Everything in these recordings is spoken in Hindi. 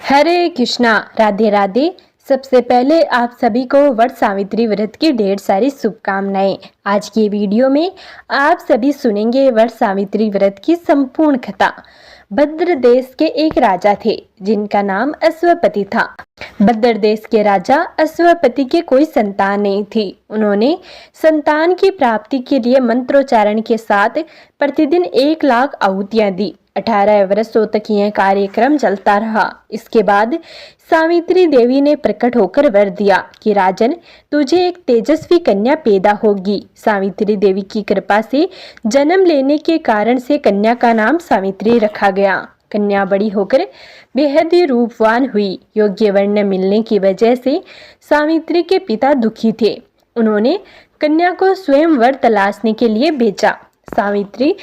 हरे कृष्णा, राधे राधे। सबसे पहले आप सभी को वट सावित्री व्रत की ढेर सारी शुभकामनाएं। आज की वीडियो में आप सभी सुनेंगे वट सावित्री व्रत की संपूर्ण कथा। भद्र देश के एक राजा थे जिनका नाम अश्वपति था। भद्र देश के राजा अश्वपति के कोई संतान नहीं थी। उन्होंने संतान की प्राप्ति के लिए मंत्रोच्चारण के साथ प्रतिदिन 1,00,000 आहुतियां दी। 18 वर्षों तक यह कार्यक्रम चलता रहा। इसके बाद सावित्री देवी ने प्रकट होकर वर दिया कि राजन, तुझे एक तेजस्वी कन्या पैदा होगी। सावित्री देवी की कृपा से जन्म लेने के कारण से कन्या का नाम सावित्री रखा गया। कन्या बड़ी होकर बेहद ही रूपवान हुई। योग्य वर्ण मिलने की वजह से सावित्री के पिता दुखी थे। उन्होंने कन्या को स्वयं वर तलाशने के लिए भेजा। सावित्री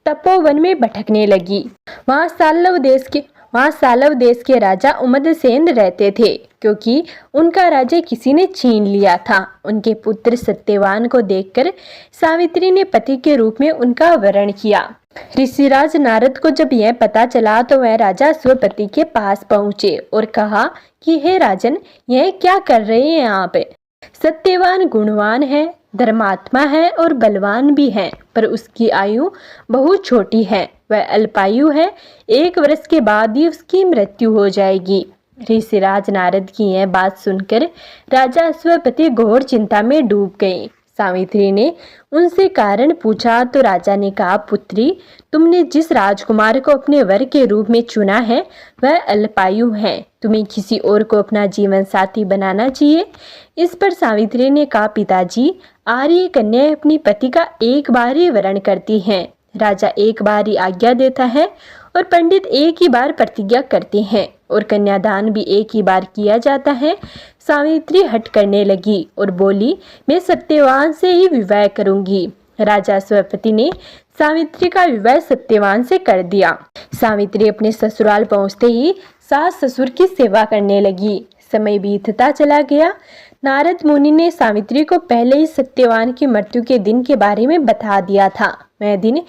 तपोवन में भटकने लगी। वहाँ सालव देश के राजा उमदसेन रहते थे, क्योंकि उनका राज्य किसी ने छीन लिया था। उनके पुत्र सत्यवान को देखकर सावित्री ने पति के रूप में उनका वरण किया। ऋषिराज नारद को जब यह पता चला तो वह राजा अश्वपति के पास पहुंचे और कहा कि हे राजन, यह क्या कर रहे हैं आप? सत्यवान गुणवान है, धर्मात्मा है और बलवान भी है, पर उसकी आयु बहुत छोटी है। वह अल्पायु है। 1 वर्ष के बाद ही उसकी मृत्यु हो जाएगी। ऋषिराज नारद की यह बात सुनकर राजा अश्वपति घोर चिंता में डूब गए। सावित्री ने उनसे कारण पूछा तो राजा ने कहा, पुत्री, तुमने जिस राजकुमार को अपने वर के रूप में चुना है वह अल्पायु है। तुम्हें किसी और को अपना जीवन साथी बनाना चाहिए। इस पर सावित्री ने कहा, पिताजी, आर्य कन्या अपनी पति का एक बार ही वरण करती हैं। राजा एक बार ही आज्ञा देता है और पंडित एक ही बार प्रतिज्ञा करते हैं और कन्यादान भी एक ही बार किया जाता है। सावित्री हट करने लगी और बोली, मैं सत्यवान से ही विवाह करूंगी। राजा अश्वपति ने सावित्री का विवाह सत्यवान से कर दिया। सावित्री अपने ससुराल पहुंचते ही सास ससुर की सेवा करने लगी। समय बीतता चला गया। नारद मुनि ने सावित्री को पहले ही सत्यवान की मृत्यु के दिन के बारे में बता दिया था। वह दिन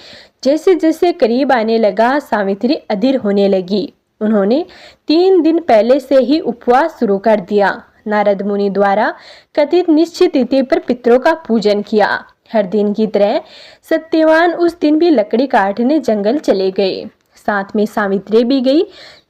जैसे जैसे करीब आने लगा, सावित्री अधीर होने लगी। उन्होंने 3 दिन पहले से ही उपवास शुरू कर दिया। नारद मुनि द्वारा कथित निश्चित तिथि पर पितरों का पूजन किया। हर दिन की तरह सत्यवान उस दिन भी लकड़ी काटने जंगल चले गए। साथ में सावित्री भी गई।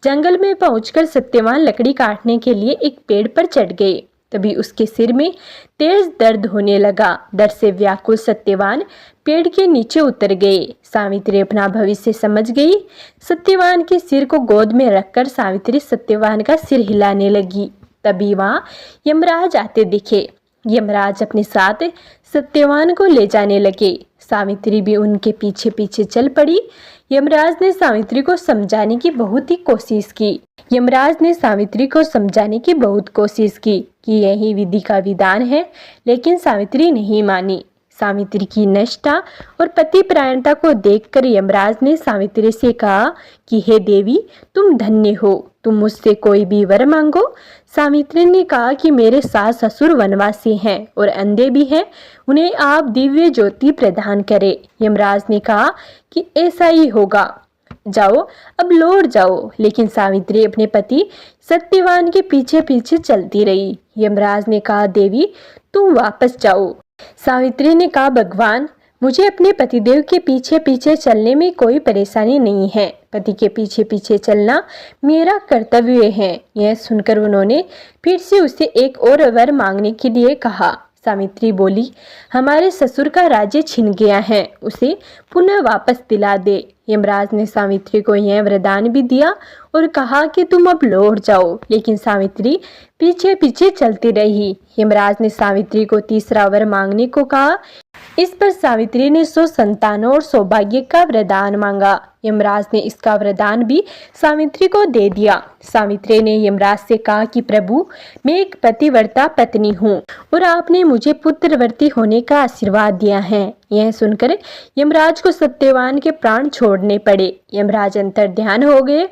जंगल में पहुंचकर सत्यवान लकड़ी काटने के लिए एक पेड़ पर चढ़ गए। तभी उसके सिर में तेज दर्द होने लगा। डर से व्याकुल सत्यवान पेड़ के नीचे उतर गए। सावित्री अपना भविष्य समझ गई। सत्यवान के सिर को गोद में रखकर सावित्री सत्यवान का सिर हिलाने लगी। तभी वहां यमराज आते दिखे। यमराज अपने साथ सत्यवान को ले जाने लगे। सावित्री भी उनके पीछे पीछे चल पड़ी। यमराज ने सावित्री को समझाने की बहुत कोशिश की कि यही विधि का विधान है, लेकिन सावित्री नहीं मानी। सावित्री की निष्ठा और पति परायणता को देखकर यमराज ने सावित्री से कहा कि हे देवी, तुम धन्य हो, तुम मुझसे कोई भी वर मांगो। सावित्री ने कहा कि मेरे सास ससुर वनवासी हैं और अंधे भी हैं, उन्हें आप दिव्य ज्योति प्रदान करें। यमराज ने कहा कि ऐसा ही होगा, जाओ, अब लौट जाओ। लेकिन सावित्री अपने पति सत्यवान के पीछे पीछे चलती रही। यमराज ने कहा, देवी, तुम वापस जाओ। सावित्री ने कहा, भगवान, मुझे अपने पतिदेव के पीछे पीछे चलने में कोई परेशानी नहीं है। पति के पीछे पीछे चलना मेरा कर्तव्य है। यह सुनकर उन्होंने फिर से उससे एक और वर मांगने के लिए कहा। सावित्री बोली, हमारे ससुर का राज्य छिन गया है, उसे पुनः वापस दिला दे। यमराज ने सावित्री को यह वरदान भी दिया और कहा कि तुम अब लौट जाओ। लेकिन सावित्री पीछे पीछे चलती रही। यमराज ने सावित्री को तीसरा वर मांगने को कहा। इस पर सावित्री ने 100 संतानों और सौभाग्य का वरदान मांगा। यमराज ने इसका वरदान भी सावित्री को दे दिया। सावित्री ने यमराज से कहा कि प्रभु, मैं एक पतिव्रता पत्नी हूँ और आपने मुझे पुत्रवती होने का आशीर्वाद दिया है। यह सुनकर यमराज को सत्यवान के प्राण छोड़ने पड़े। यमराज अंतर ध्यान हो गए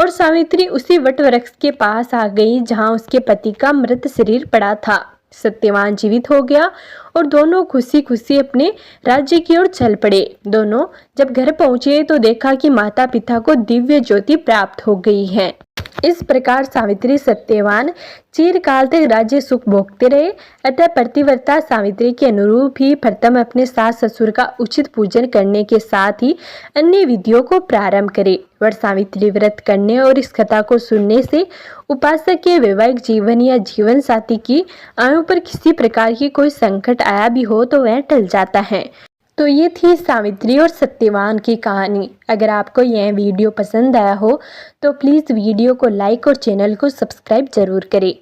और सावित्री उसी वट वृक्ष के पास आ गई जहाँ उसके पति का मृत शरीर पड़ा था। सत्यवान जीवित हो गया और दोनों खुशी खुशी अपने राज्य की ओर चल पड़े। दोनों जब घर पहुंचे तो देखा कि माता पिता को दिव्य ज्योति प्राप्त हो गई है। इस प्रकार सावित्री सत्यवान चिरकाल तक राज्य सुख भोगते रहे। अतः पतिव्रता सावित्री के अनुरूप ही प्रथम अपने सास ससुर का उचित पूजन करने के साथ ही अन्य विधियों को प्रारंभ करे। वट सावित्री व्रत करने और इस कथा को सुनने से उपासक के वैवाहिक जीवन या जीवन साथी की आयु पर किसी प्रकार की कोई संकट आया भी हो तो वह टल जाता है। तो ये थी सावित्री और सत्यवान की कहानी। अगर आपको यह वीडियो पसंद आया हो तो प्लीज़ वीडियो को लाइक और चैनल को सब्सक्राइब जरूर करें।